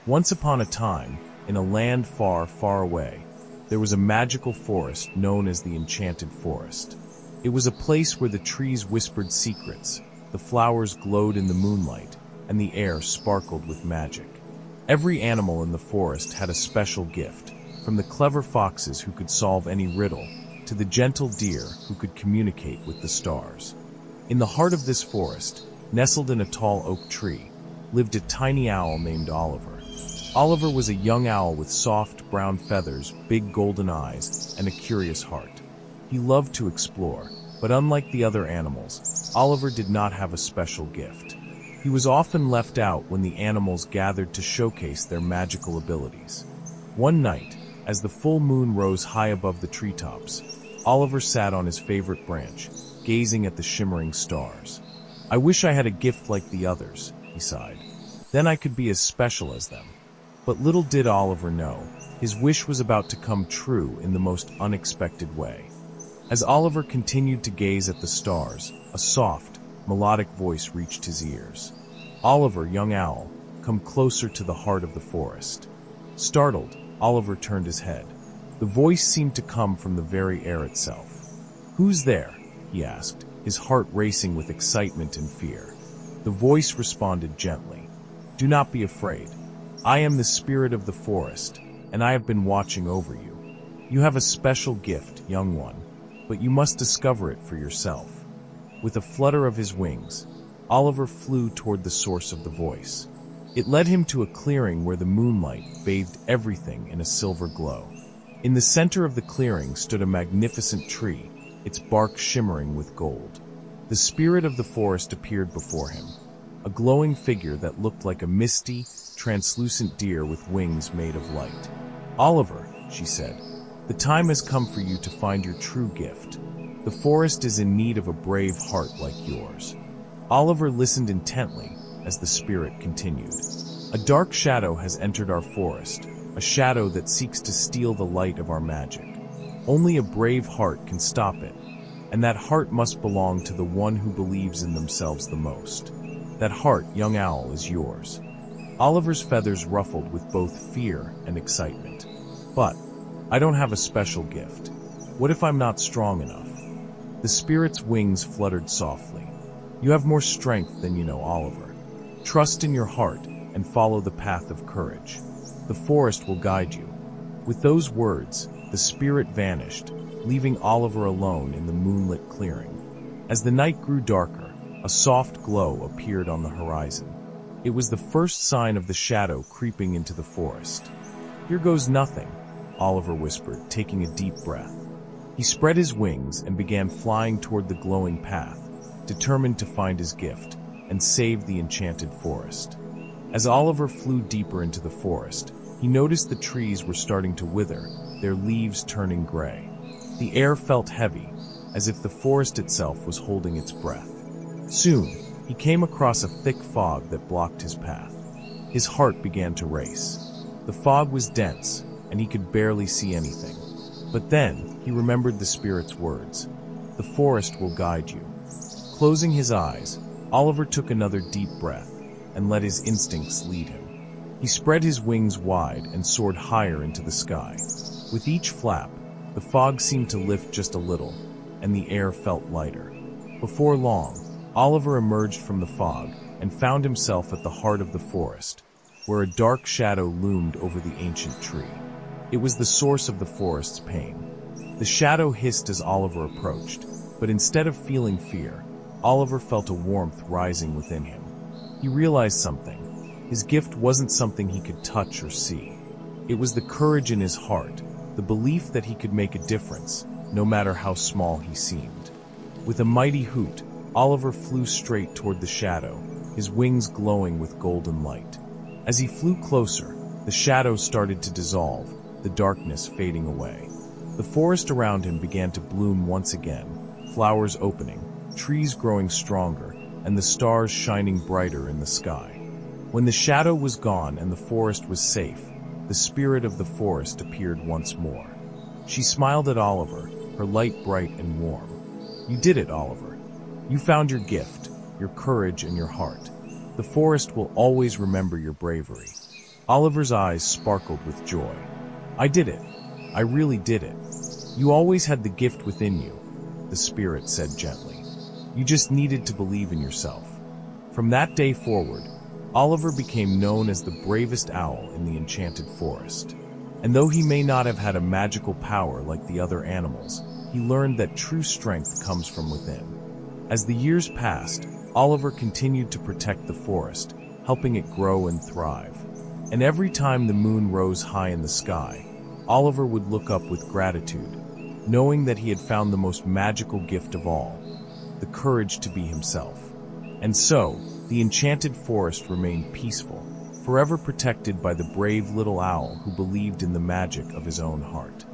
Once upon a time, in a land far, far away, there was a magical forest known as the Enchanted Forest. It was a place where the trees whispered secrets, the flowers glowed in the moonlight, and the air sparkled with magic. Every animal in the forest had a special gift, from the clever foxes who could solve any riddle, to the gentle deer who could communicate with the stars. In the heart of this forest, nestled in a tall oak tree, lived a tiny owl named Oliver. Oliver was a young owl with soft brown feathers, big golden eyes, and a curious heart. He loved to explore, but unlike the other animals, Oliver did not have a special gift. He was often left out when the animals gathered to showcase their magical abilities. One night, as the full moon rose high above the treetops, Oliver sat on his favorite branch, gazing at the shimmering stars. "I wish I had a gift like the others," he sighed. "Then I could be as special as them." But little did Oliver know, his wish was about to come true in the most unexpected way. As Oliver continued to gaze at the stars, a soft, melodic voice reached his ears. "Oliver, young owl, come closer to the heart of the forest." Startled, Oliver turned his head. The voice seemed to come from the very air itself. "Who's there?" he asked, his heart racing with excitement and fear. The voice responded gently, "Do not be afraid. I am the spirit of the forest, and I have been watching over you. You have a special gift, young one, but you must discover it for yourself." With a flutter of his wings, Oliver flew toward the source of the voice. It led him to a clearing where the moonlight bathed everything in a silver glow. In the center of the clearing stood a magnificent tree, its bark shimmering with gold. The spirit of the forest appeared before him, a glowing figure that looked like a misty, translucent deer with wings made of light. "Oliver," she said, "the time has come for you to find your true gift. The forest is in need of a brave heart like yours." Oliver listened intently as the spirit continued. "A dark shadow has entered our forest, a shadow that seeks to steal the light of our magic. Only a brave heart can stop it, and that heart must belong to the one who believes in themselves the most. That heart, young owl, is yours." Oliver's feathers ruffled with both fear and excitement. "But I don't have a special gift. What if I'm not strong enough?" The spirit's wings fluttered softly. "You have more strength than you know, Oliver. Trust in your heart and follow the path of courage. The forest will guide you." With those words, the spirit vanished, leaving Oliver alone in the moonlit clearing. As the night grew darker, a soft glow appeared on the horizon. It was the first sign of the shadow creeping into the forest. "Here goes nothing," Oliver whispered, taking a deep breath. He spread his wings and began flying toward the glowing path, determined to find his gift and save the enchanted forest. As Oliver flew deeper into the forest, he noticed the trees were starting to wither, their leaves turning gray. The air felt heavy, as if the forest itself was holding its breath. Soon, he came across a thick fog that blocked his path. His heart began to race. The fog was dense, and he could barely see anything. But then, he remembered the spirit's words. "The forest will guide you." Closing his eyes, Oliver took another deep breath and let his instincts lead him. He spread his wings wide and soared higher into the sky. With each flap, the fog seemed to lift just a little, and the air felt lighter. Before long, Oliver emerged from the fog and found himself at the heart of the forest, where a dark shadow loomed over the ancient tree. It was the source of the forest's pain. The shadow hissed as Oliver approached, but instead of feeling fear, Oliver felt a warmth rising within him. He realized something. His gift wasn't something he could touch or see. It was the courage in his heart, the belief that he could make a difference, no matter how small he seemed. With a mighty hoot, Oliver flew straight toward the shadow, his wings glowing with golden light. As he flew closer, the shadow started to dissolve, the darkness fading away. The forest around him began to bloom once again, flowers opening, trees growing stronger, and the stars shining brighter in the sky. When the shadow was gone and the forest was safe, the spirit of the forest appeared once more. She smiled at Oliver, her light bright and warm. "You did it, Oliver. You found your gift, your courage, and your heart. The forest will always remember your bravery." Oliver's eyes sparkled with joy. "I did it. I really did it. You always had the gift within you," the spirit said gently. "You just needed to believe in yourself." From that day forward, Oliver became known as the bravest owl in the Enchanted Forest. And though he may not have had a magical power like the other animals, he learned that true strength comes from within. As the years passed, Oliver continued to protect the forest, helping it grow and thrive. And every time the moon rose high in the sky, Oliver would look up with gratitude, knowing that he had found the most magical gift of all, the courage to be himself. And so, the Enchanted Forest remained peaceful, forever protected by the brave little owl who believed in the magic of his own heart.